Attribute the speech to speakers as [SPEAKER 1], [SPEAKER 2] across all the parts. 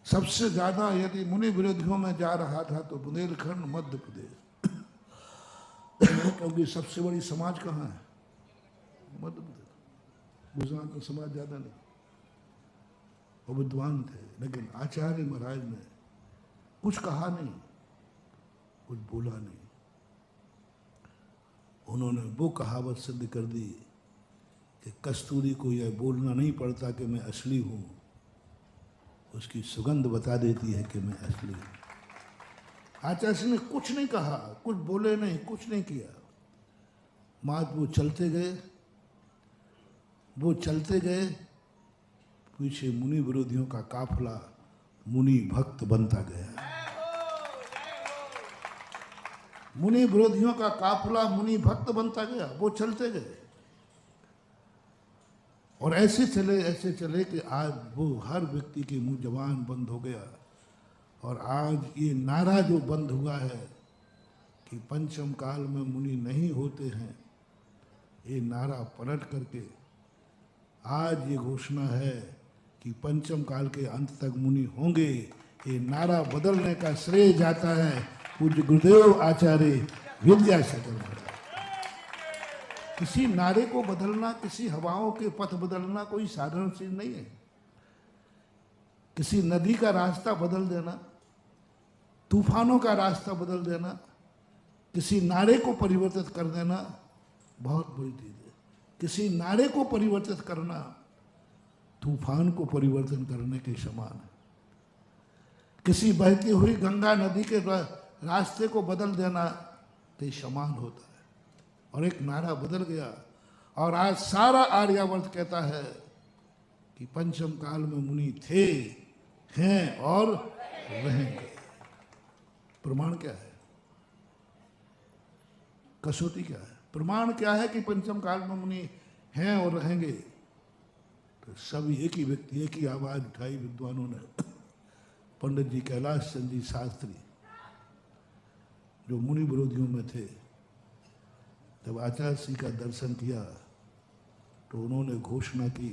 [SPEAKER 1] सबसे ज्यादा यदि मुनि विरोधियों में जा रहा था तो बुंदेलखंड मध्य प्रदेश, क्योंकि सबसे बड़ी समाज कहाँ है? मध्य प्रदेश। गुजरात में समाज ज्यादा नहीं, वो विद्वान थे, लेकिन आचार्य महाराज ने कुछ कहा नहीं, कुछ बोला नहीं। उन्होंने वो कहावत सिद्ध कर दी कि कस्तूरी को यह बोलना नहीं पड़ता कि मैं असली हूं, उसकी सुगंध बता देती है कि मैं असली हूं। आचार्य ने कुछ नहीं कहा, कुछ बोले नहीं, कुछ नहीं किया। मात वो चलते गए, पीछे मुनि विरोधियों का काफिला मुनि भक्त बनता गया। मुनि विरोधियों का काफिला मुनि भक्त बनता गया, वो चलते गए। और ऐसे चले कि आज वो हर व्यक्ति की मुंह जबान बंद हो गया। और आज ये नारा जो बंद हुआ है कि पंचम काल में मुनि नहीं होते हैं, ये नारा पलट करके आज ये घोषणा है कि पंचम काल के अंत तक मुनि होंगे। ये नारा बदलने का श्रेय जाता है पूज्य गुरुदेव आचार्य विद्यासागर महाराज। किसी नारे को बदलना, किसी हवाओं के पथ बदलना कोई साधारण चीज नहीं है। किसी नदी का रास्ता बदल देना, तूफानों का रास्ता बदल देना, किसी नारे को परिवर्तित कर देना बहुत बड़ी चीज है। किसी नारे को परिवर्तित करना तूफान को परिवर्तन करने के समान है। किसी बहती हुई गंगा नदी के रास्ते को बदल देना के समान होता है। और एक नारा बदल गया और आज सारा आर्यावर्त कहता है कि पंचम काल में मुनि थे, हैं और रहेंगे। प्रमाण क्या है? कसौटी क्या है? प्रमाण क्या है कि पंचम काल में मुनि हैं और रहेंगे? तो सभी एक ही व्यक्ति, एक ही आवाज उठाई विद्वानों ने। पंडित जी कैलाश चंद जी शास्त्री जो मुनि विरोधियों में थे, जब आचार्य श्री का दर्शन किया तो उन्होंने घोषणा की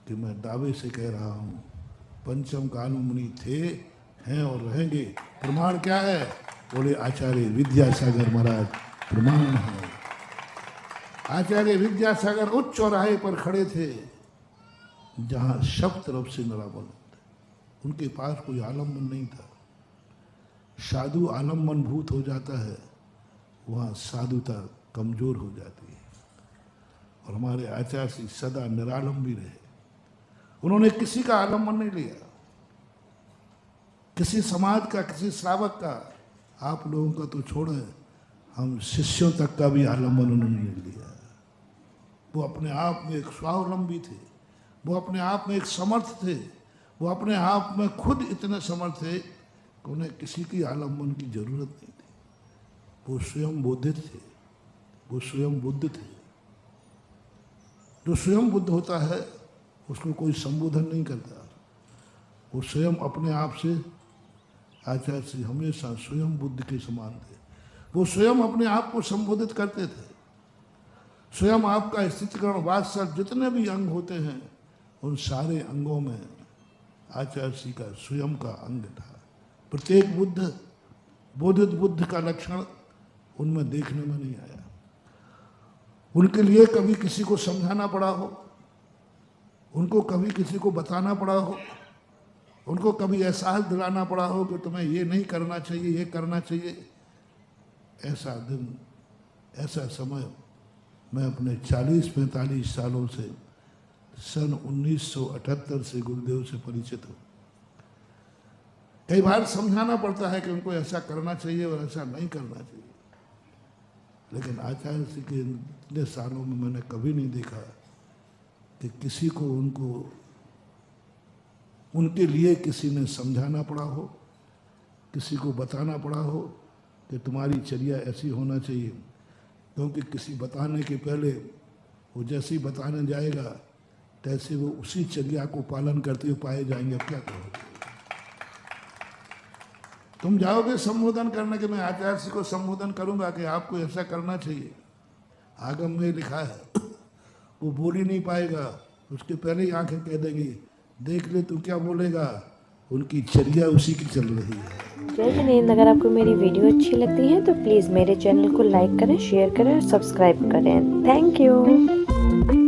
[SPEAKER 1] कि मैं दावे से कह रहा हूं पंचम काल में मुनि थे, हैं और रहेंगे। प्रमाण क्या है? बोले आचार्य विद्यासागर महाराज प्रमाण है। आचार्य विद्यासागर उच्च चौराहे पर खड़े थे जहां सब तरफ से नरावल थे। उनके पास कोई आलम्बन नहीं था। साधु आलम्बन भूत हो जाता है, वहाँ साधुता कमजोर हो जाती है। और हमारे आचार्य श्री सदा निरालंबी रहे। उन्होंने किसी का आलम्बन नहीं लिया, किसी समाज का, किसी श्रावक का। आप लोगों का तो छोड़े, हम शिष्यों तक का भी आलम्बन उन्होंने नहीं लिया। वो अपने आप में एक स्वावलंबी थे, वो अपने आप में एक समर्थ थे, वो अपने आप में खुद इतने समर्थ थे कि उन्हें किसी की आलम्बन की जरूरत नहीं थी। वो स्वयं बोधित थे, वो स्वयं बुद्ध थे। जो स्वयं बुद्ध होता है उसको कोई संबोधन नहीं करता। वो स्वयं अपने आप से, आचार्य श्री हमेशा स्वयं बुद्ध के समान थे। वो स्वयं अपने आप को संबोधित करते थे। स्वयं आपका स्थितिकरण वात्सल्य जितने भी अंग होते हैं, उन सारे अंगों में आचार्य श्री का स्वयं का अंग था। प्रत्येक बुद्ध, बोधित बुद्ध का लक्षण उनमें देखने में नहीं आया। उनके लिए कभी किसी को समझाना पड़ा हो, उनको कभी किसी को बताना पड़ा हो, उनको कभी एहसास दिलाना पड़ा हो कि तुम्हें ये नहीं करना चाहिए, ये करना चाहिए। ऐसा दिन, ऐसा समय मैं अपने 40-45 सालों से सन 1978 से गुरुदेव से परिचित हूँ। कई बार समझाना पड़ता है कि उनको ऐसा करना चाहिए और ऐसा नहीं करना चाहिए, लेकिन आचार्य श्री के इतने सालों में मैंने कभी नहीं देखा कि किसी को उनके लिए किसी ने समझाना पड़ा हो, किसी को बताना पड़ा हो कि तुम्हारी चर्या ऐसी होना चाहिए। क्योंकि किसी बताने के पहले वो जैसे ही बताने जाएगा तैसे वो उसी चर्या को पालन करते हुए पाए जाएंगे। अब क्या करोगे? तुम जाओगे संबोधन करने के, मैं आचार्य श्री को संबोधन करूंगा कि आपको ऐसा करना चाहिए, आगम में लिखा है, वो बोल ही नहीं पाएगा। उसके पहले ही आंखें कह देंगी, देख ले तू क्या बोलेगा, उनकी चर्या उसी की चल रही है।
[SPEAKER 2] जय जिनेंद्र। अगर आपको मेरी वीडियो अच्छी लगती है तो प्लीज़ मेरे चैनल को लाइक करें, शेयर करें और सब्सक्राइब करें। Thank you.